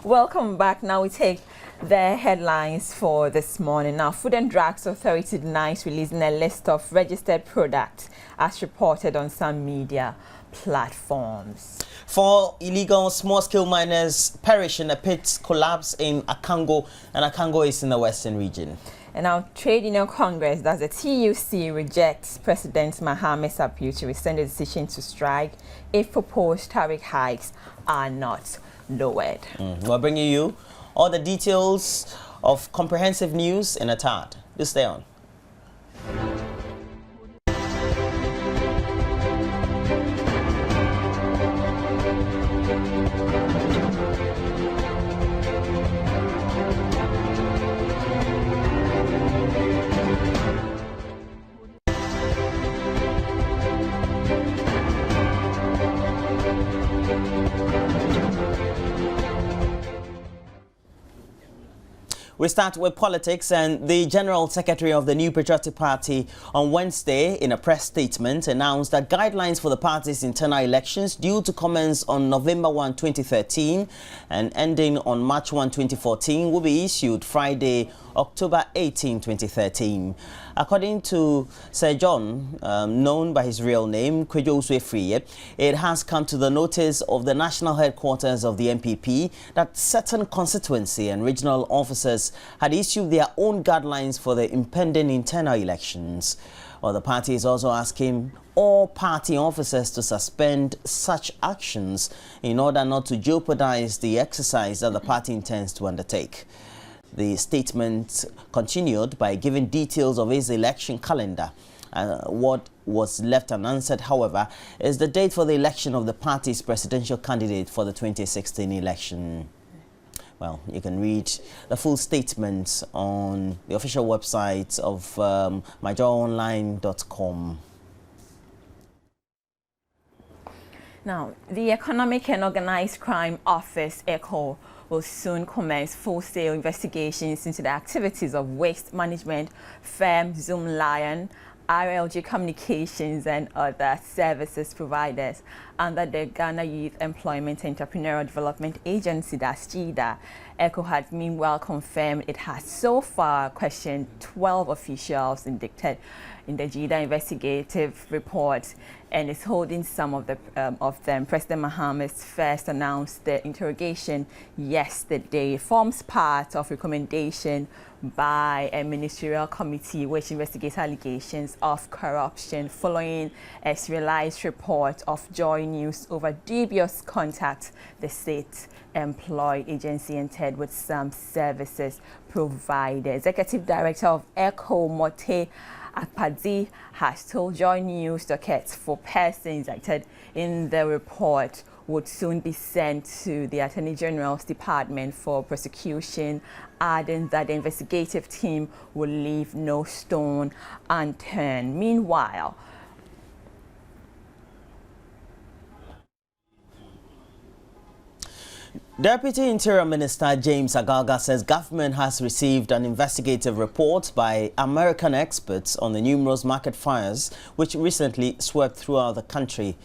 Welcome back. Now we take the headlines for this morning. Now, Food and Drugs Authority denies releasing a list of registered products as reported on some media platforms. 4 illegal small-scale miners perish in a pit collapse in Akango, and Akango is in the western region. And now, Trade Union Congress, that's the TUC, rejects President Mahame's appeal to rescind the decision to strike if proposed tariff hikes are not lowered. We're bringing you all the details of comprehensive news in a tad. Do stay on. We start with politics, and the General Secretary of the New Patriotic Party on Wednesday, in a press statement, announced that guidelines for the party's internal elections due to commence on November 1, 2013 and ending on March 1, 2014 will be issued Friday, October 18, 2013. According to Sir John, known by his real name, Kwejo Uswefriye, it has come to the notice of the national headquarters of the NPP that certain constituency and regional officers had issued their own guidelines for the impending internal elections. Well, the party is also asking all party officers to suspend such actions in order not to jeopardize the exercise that the party intends to undertake. The statement continued by giving details of his election calendar. What was left unanswered, however, is the date for the election of the party's presidential candidate for the 2016 election. Well, you can read the full statement on the official website of myjoyonline.com. Now, the Economic and Organized Crime Office, ECO, will soon commence full-scale investigations into the activities of waste management firm Zoom Lion, RLG Communications and other services providers under the Ghana Youth Employment Entrepreneurial Development Agency, that's GIDA. ECO has meanwhile confirmed it has so far questioned 12 officials indicted in the GIDA investigative report and is holding some of them. President Mahame's first announced the interrogation yesterday. It forms part of recommendation by a ministerial committee which investigates allegations of corruption following a serialized report of Joy News over dubious contact the state employed agency entered with some services providers. Executive Director of ECO, Mote Akpadi, has told Joy News dockets for persons acted in the report would soon be sent to the Attorney General's Department for prosecution, adding that the investigative team will leave no stone unturned. Meanwhile, Deputy Interior Minister James Agalga says government has received an investigative report by American experts on the numerous market fires which recently swept throughout the country.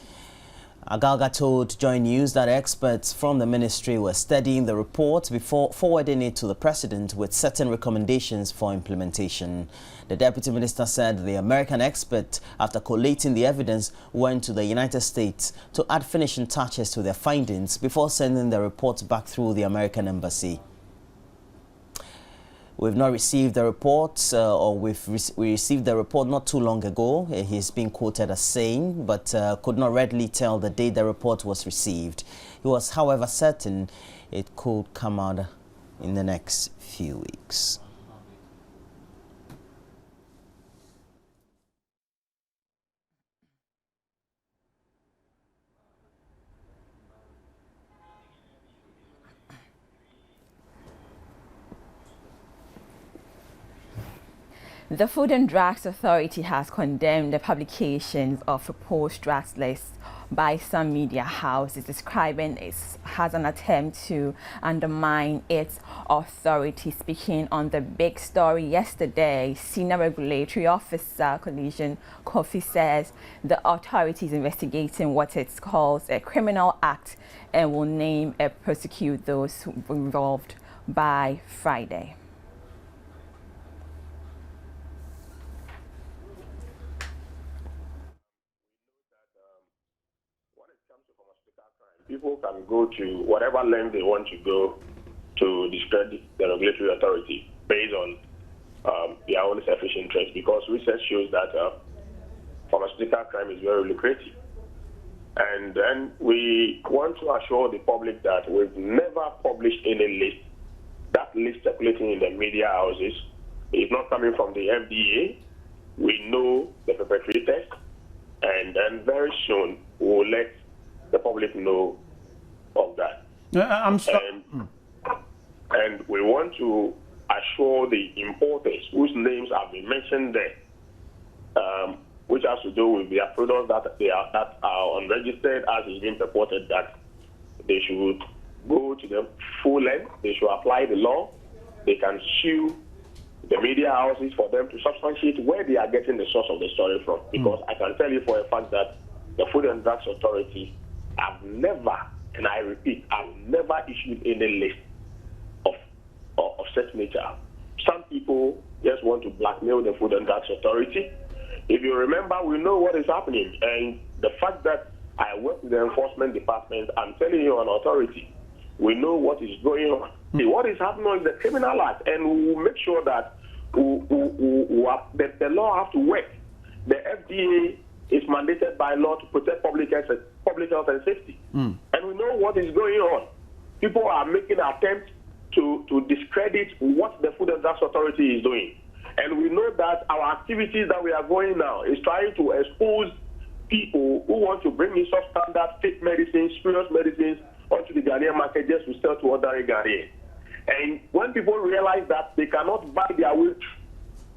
Agalga told Joy News that experts from the ministry were studying the report before forwarding it to the president with certain recommendations for implementation. The deputy minister said the American expert, after collating the evidence, went to the United States to add finishing touches to their findings before sending the report back through the American embassy. We've not received the report, we received the report not too long ago. He's been quoted as saying, but could not readily tell the date the report was received. He was, however, certain it could come out in the next few weeks. The Food and Drugs Authority has condemned the publications of proposed draft lists by some media houses, describing it as an attempt to undermine its authority. Speaking on the big story yesterday, Senior Regulatory Officer Collision Kofi says the authority is investigating what it calls a criminal act and will name and prosecute those who were involved by Friday. People can go to whatever length they want to go to discredit the regulatory authority based on their own selfish interest, because research shows that pharmaceutical crime is very lucrative. And then we want to assure the public that we've never published any list. That list circulating in the media houses is not coming from the FDA. We know the perpetrators, and then very soon we'll let the public know of that. And we want to assure the importers whose names have been mentioned there, which has to do with their products that are unregistered, as is being purported, that they should go to the full length, they should apply the law, they can sue the media houses for them to substantiate where they are getting the source of the story from. Because I can tell you for a fact that the Food and Drugs Authority have never, and I repeat, have never issued any list of such nature. Some people just want to blackmail the Food and Drugs Authority. If you remember, we know what is happening, and the fact that I work with the enforcement department, I'm telling you on authority, we know what is going on. What is happening is the criminal act, and we will make sure that the law has to work. The FDA is mandated by law to protect public health and safety. And we know what is going on. People are making attempts to discredit what the Food and Drugs Authority is doing. And we know that our activities that we are going now is trying to expose people who want to bring in substandard fake medicines, spurious medicines onto the Ghanaian market just to sell to ordinary Ghanaians. And when people realize that they cannot buy their way,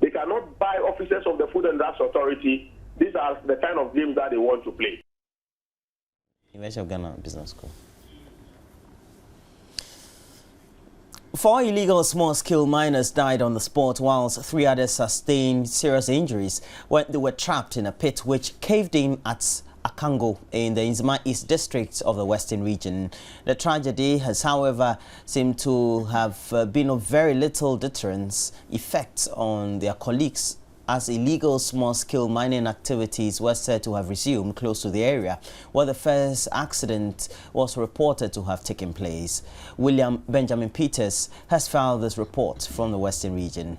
they cannot buy officers of the Food and Drugs Authority, these are the kind of games that they want to play. University of Ghana Business School. 4 illegal small-scale miners died on the spot, whilst 3 others sustained serious injuries when they were trapped in a pit which caved in at Akango in the Nzima East district of the Western region. The tragedy has, however, seemed to have been of very little deterrence effect on their colleagues, as illegal small-scale mining activities were said to have resumed close to the area where the first accident was reported to have taken place. William Benjamin Peters has filed this report from the Western region.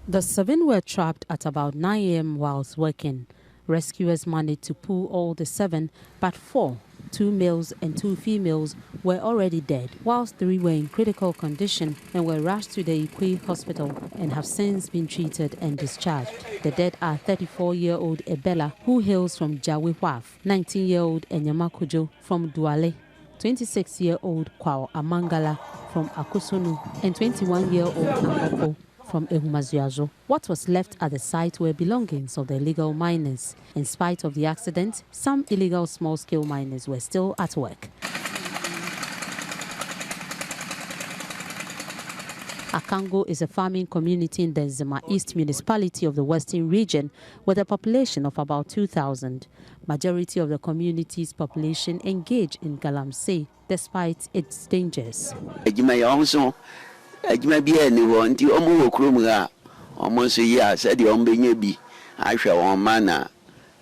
The 7 were trapped at about 9 a.m. whilst working. Rescuers managed to pull all the 7, but 4, 2 males and 2 females, were already dead, whilst 3 were in critical condition and were rushed to the Ikwe hospital and have since been treated and discharged. The dead are 34-year-old Ebela, who hails from Jawihwaf, 19-year-old Enyama Kujo from Duale, 26-year-old Kwao Amangala from Akusunu, and 21-year-old Nakoko from Ehumazuazo. What was left at the site were belongings of the illegal miners. In spite of the accident, some illegal small-scale miners were still at work. Akango is a farming community in the Nzima East municipality of the Western region with a population of about 2,000. Majority of the community's population engage in galamsey despite its dangers. Ajima bia ni wo nti omo wo krom ga omo so yi a said o mbenye bi ahwe won ma na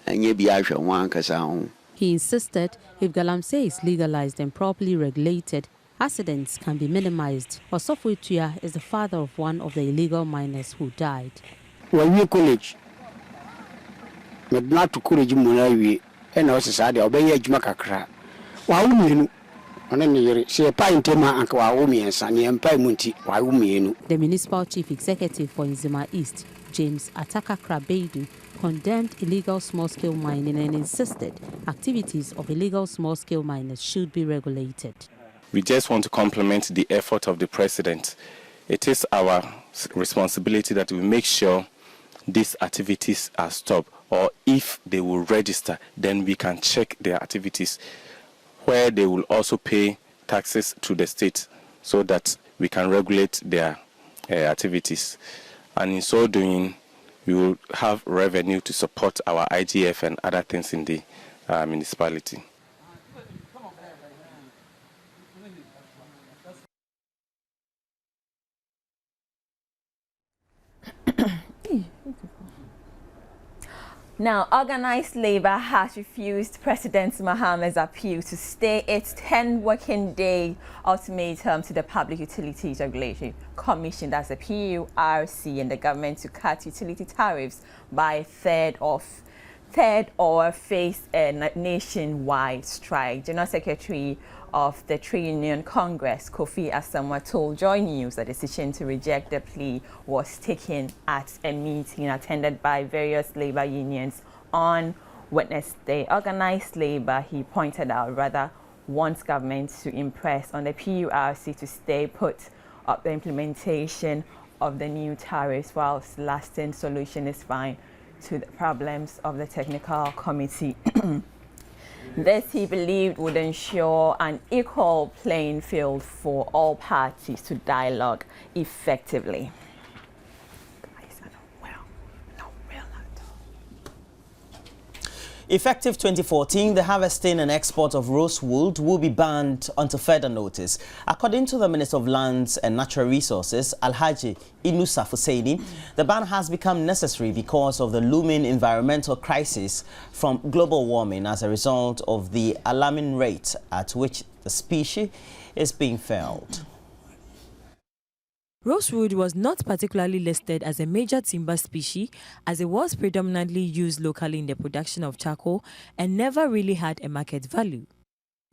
anye bi ahwe won ankasa ho. He insisted if galamsey is legalized and properly regulated, accidents can be minimized. Osofutua is the father of one of the illegal miners who died. When we college but not to college munawi and also said obey ajima kakra wa uminu. The municipal chief executive for Nzima East, James Ataka Krabedu, condemned illegal small-scale mining and insisted activities of illegal small-scale miners should be regulated. We just want to compliment the effort of the president. It is our responsibility that we make sure these activities are stopped, or if they will register, then we can check their activities, where they will also pay taxes to the state so that we can regulate their activities. And in so doing, we will have revenue to support our IGF and other things in the municipality. Now, organized labor has refused President Mahama's appeal to stay its 10-working-day ultimatum to the Public Utilities Regulatory Commission, that's the PURC, and the government to cut utility tariffs by a third or face a nationwide strike. General Secretary of the Trade Union Congress, Kofi Asamoah, told Joy News that the decision to reject the plea was taken at a meeting attended by various labor unions on Wednesday. Organized labor, he pointed out, rather wants government to impress on the PURC to stay put up the implementation of the new tariffs, whilst lasting solution is fine to the problems of the technical committee. This, he believed, would ensure an equal playing field for all parties to dialogue effectively. Effective 2014, the harvesting and export of rosewood will be banned until further notice. According to the Minister of Lands and Natural Resources, Alhaji Inusa Husseini, the ban has become necessary because of the looming environmental crisis from global warming as a result of the alarming rate at which the species is being felled. Rosewood was not particularly listed as a major timber species, as it was predominantly used locally in the production of charcoal and never really had a market value.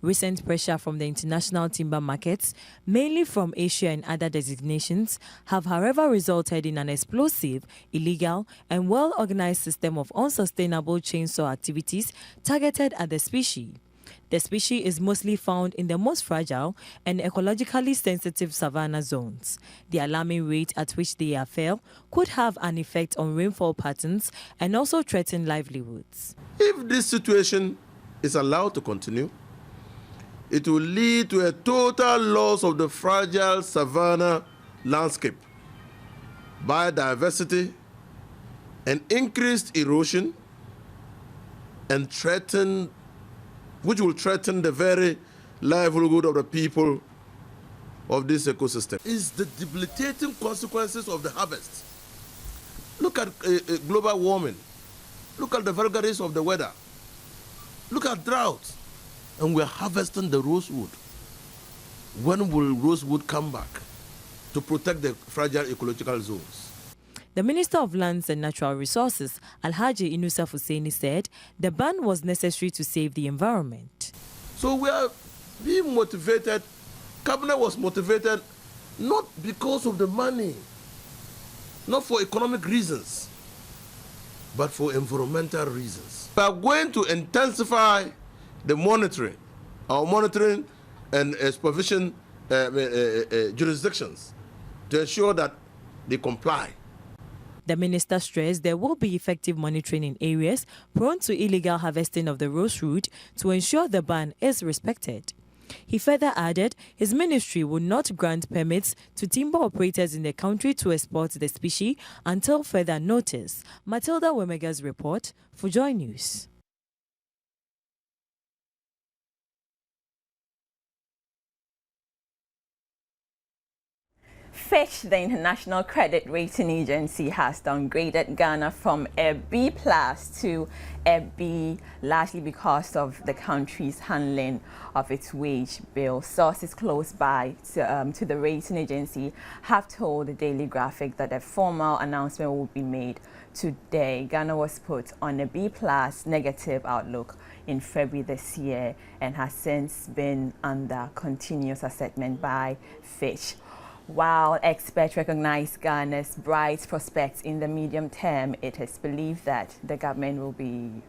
Recent pressure from the international timber markets, mainly from Asia and other destinations, have however resulted in an explosive, illegal and well-organized system of unsustainable chainsaw activities targeted at the species. The species is mostly found in the most fragile and ecologically sensitive savanna zones. The alarming rate at which they are felled could have an effect on rainfall patterns and also threaten livelihoods. If this situation is allowed to continue, it will lead to a total loss of the fragile savanna landscape, biodiversity, and increased erosion, and which will threaten the very livelihood of the people of this ecosystem. Is the debilitating consequences of the harvest. Look at global warming. Look at the vagaries of the weather. Look at drought. And we're harvesting the rosewood. When will rosewood come back to protect the fragile ecological zones? The Minister of Lands and Natural Resources, Alhaji Inusa Husseini, said the ban was necessary to save the environment. So we are being motivated. Cabinet was motivated not because of the money, not for economic reasons, but for environmental reasons. We are going to intensify the monitoring, our monitoring and supervision jurisdictions to ensure that they comply. The minister stressed there will be effective monitoring in areas prone to illegal harvesting of the rosewood to ensure the ban is respected. He further added his ministry will not grant permits to timber operators in the country to export the species until further notice. Matilda Wemega's report for Joy News. Fitch, the international credit rating agency, has downgraded Ghana from a B+ to a B, largely because of the country's handling of its wage bill. Sources close by to the rating agency have told the Daily Graphic that a formal announcement will be made today. Ghana was put on a B+ negative outlook in February this year and has since been under continuous assessment by Fitch. While experts recognize Ghana's bright prospects in the medium term, it is believed that the government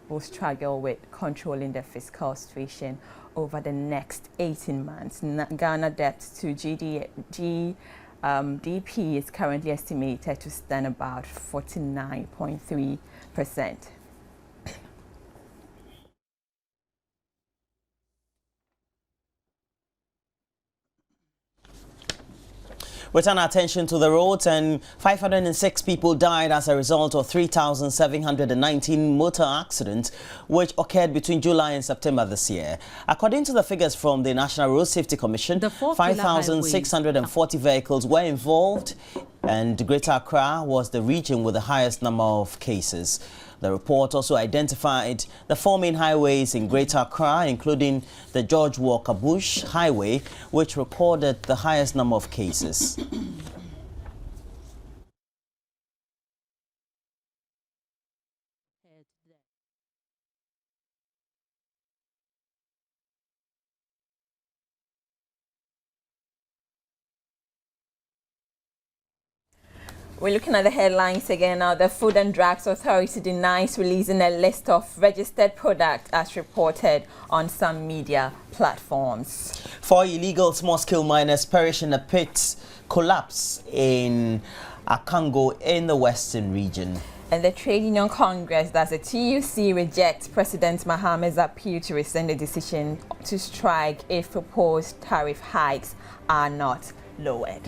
will struggle with controlling the fiscal situation over the next 18 months. Ghana debt to GDP DP is currently estimated to stand about 49.3%. We turn our attention to the roads, and 506 people died as a result of 3,719 motor accidents which occurred between July and September this year. According to the figures from the National Road Safety Commission, 5,640 vehicles were involved, and Greater Accra was the region with the highest number of cases. The report also identified the 4 main highways in Greater Accra, including the George Walker Bush Highway, which recorded the highest number of cases. We're looking at the headlines again now. The Food and Drugs Authority denies releasing a list of registered products as reported on some media platforms. 4 illegal small-scale miners perish in a pit collapse in Akango in the Western region. And the Trade Union Congress, that's the TUC, rejects President Mahamad's appeal to rescind the decision to strike if proposed tariff hikes are not lowered.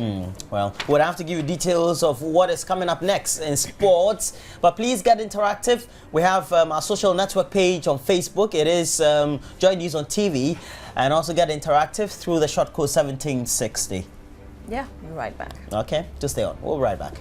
Well, we'll have to give you details of what is coming up next in sports, but please get interactive. We have our social network page on Facebook. It is Joy News on TV, and also get interactive through the short code 1760. Yeah, we'll be right back. Okay, just stay on. We'll be right back.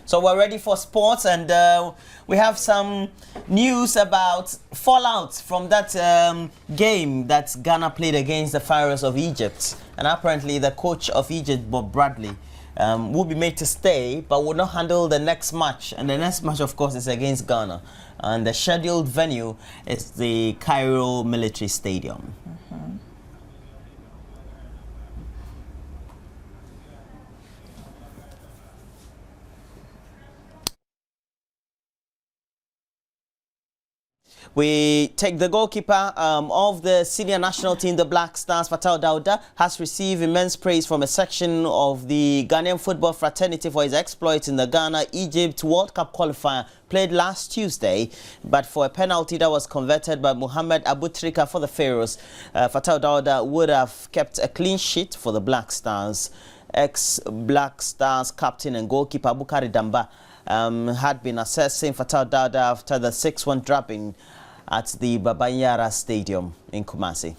So we're ready for sports, and we have some news about fallout from that game that Ghana played against the Pharaohs of Egypt. And apparently the coach of Egypt, Bob Bradley, will be made to stay but will not handle the next match. And the next match, of course, is against Ghana. And the scheduled venue is the Cairo Military Stadium. We take the goalkeeper of the senior national team, the Black Stars, Fatal Dauda, has received immense praise from a section of the Ghanaian football fraternity for his exploits in the Ghana-Egypt World Cup qualifier played last Tuesday, but for a penalty that was converted by Mohamed Abutrika for the Pharaohs. Fatal Dauda would have kept a clean sheet for the Black Stars. Ex-Black Stars captain and goalkeeper Bukari Damba had been assessing Fatal Dauda after the 6-1 drubbing at the Babanyara Stadium in Kumasi. It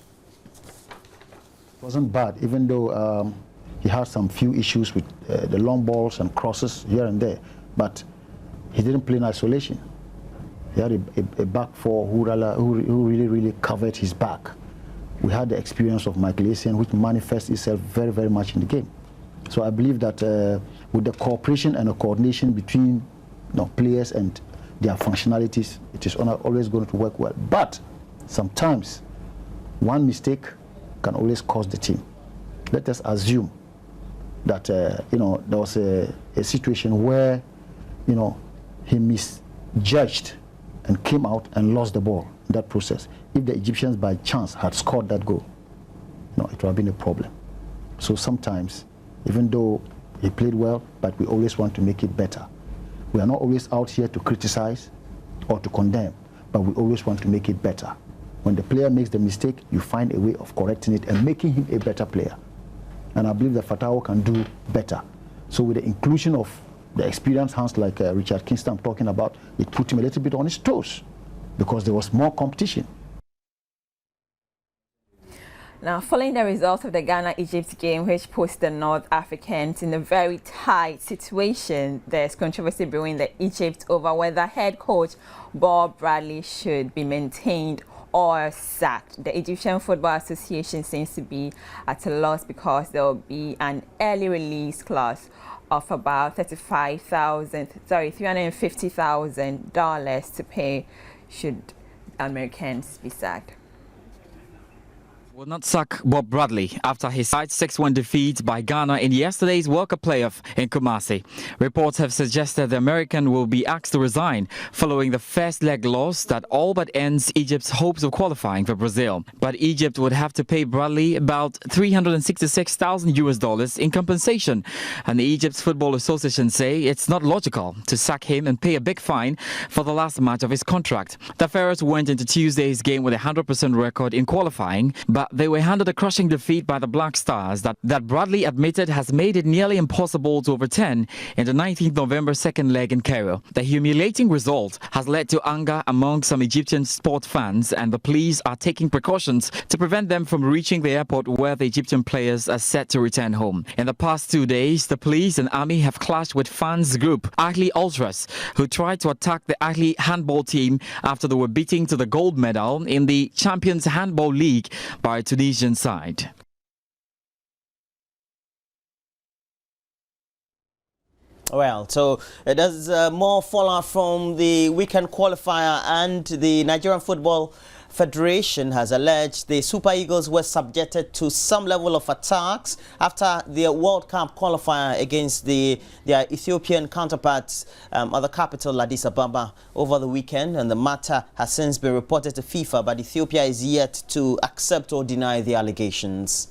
wasn't bad, even though he had some few issues with the long balls and crosses here and there, but he didn't play in isolation. He had a back four who really covered his back. We had the experience of Michael Essien, which manifests itself very, very much in the game. So I believe that with the cooperation and the coordination between players and their functionalities, it is always going to work well. But sometimes one mistake can always cost the team. Let us assume that there was a situation where he misjudged and came out and lost the ball in that process. If the Egyptians by chance had scored that goal, it would have been a problem. So sometimes, even though he played well, but we always want to make it better. We are not always out here to criticize or to condemn, but we always want to make it better. When the player makes the mistake, you find a way of correcting it and making him a better player. And I believe that Fatao can do better. So with the inclusion of the experienced hands like Richard Kingston I'm talking about, it put him a little bit on his toes because there was more competition. Now, following the results of the Ghana-Egypt game, which puts the North Africans in a very tight situation, there's controversy brewing in Egypt over whether head coach Bob Bradley should be maintained or sacked. The Egyptian Football Association seems to be at a loss because there will be an early release clause of about $350,000 to pay should Americans be sacked. Will not sack Bob Bradley after his side's 6-1 defeat by Ghana in yesterday's World Cup playoff in Kumasi. Reports have suggested the American will be asked to resign following the first leg loss that all but ends Egypt's hopes of qualifying for Brazil. But Egypt would have to pay Bradley about $366,000 in compensation, and the Egypt's Football Association say it's not logical to sack him and pay a big fine for the last match of his contract. The Pharaohs went into Tuesday's game with a 100% record in qualifying, but they were handed a crushing defeat by the Black Stars that Bradley admitted has made it nearly impossible to overturn in the 19th November second leg in Cairo. The humiliating result has led to anger among some Egyptian sport fans, and the police are taking precautions to prevent them from reaching the airport where the Egyptian players are set to return home. In the past 2 days, the police and army have clashed with fans group Ahli Ultras, who tried to attack the Ahli handball team after they were beating to the gold medal in the Champions Handball League by Tunisian side. Well, so there's more fallout from the weekend qualifier, and the Nigerian Football Federation has alleged the Super Eagles were subjected to some level of attacks after their World Cup qualifier against their Ethiopian counterparts at the capital Addis Ababa over the weekend, and the matter has since been reported to FIFA, but Ethiopia is yet to accept or deny the allegations.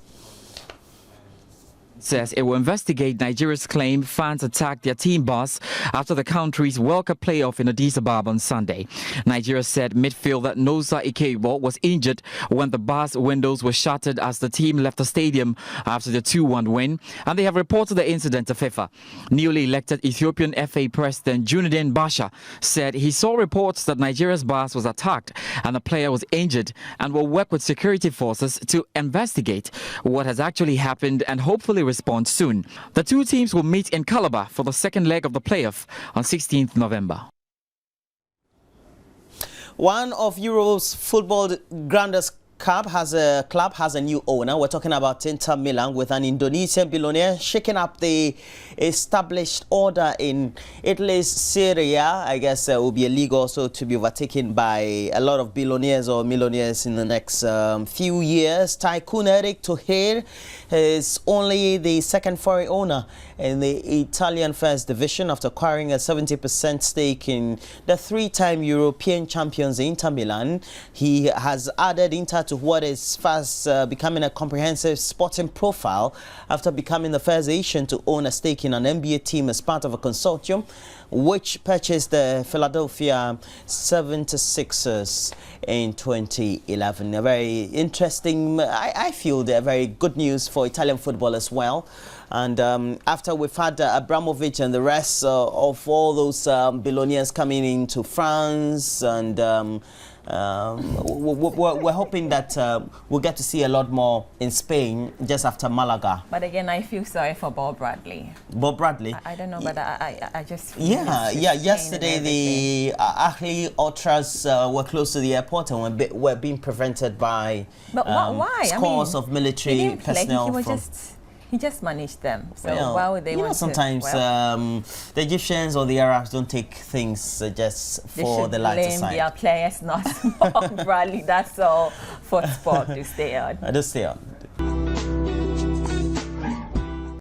Says it will investigate Nigeria's claim fans attacked their team bus after the country's World Cup playoff in Addis Ababa on Sunday. Nigeria said midfielder Nosa Ikeibo was injured when the bus windows were shattered as the team left the stadium after the 2-1 win, and they have reported the incident to FIFA. Newly elected Ethiopian FA President Junidin Basha said he saw reports that Nigeria's bus was attacked and a player was injured, and will work with security forces to investigate what has actually happened and hopefully respond soon. The two teams will meet in Calabar for the second leg of the playoff on 16th November. One of Europe's football grandest club has a new owner. We're talking about Inter Milan, with an Indonesian billionaire shaking up the established order in Italy's Serie A. I guess it will be a league also to be overtaken by a lot of billionaires or millionaires in the next few years. Tycoon Eric Tuhir is only the second foreign owner in the Italian First Division after acquiring a 70% stake in the three-time European champions Inter Milan. He has added Inter to what is fast becoming a comprehensive sporting profile after becoming the first Asian to own a stake in an NBA team as part of a consortium which purchased the Philadelphia 76ers in 2011. A very interesting, I feel they're very good news for Italian football as well. And after we've had Abramovich and the rest of all those billionaires coming into France, and we're hoping that we'll get to see a lot more in Spain just after Malaga. But again, I feel sorry for Bob Bradley. Bob Bradley? I don't know, but I just feel yesterday the Ahli Ultras were close to the airport and were being prevented by why? scores of military personnel. He just managed them. So well, why would they want sometimes to? Sometimes the Egyptians or the Arabs don't take things just for the lighter side. Their players, not Bob Bradley. That's all for sport to stay on. I just stay on.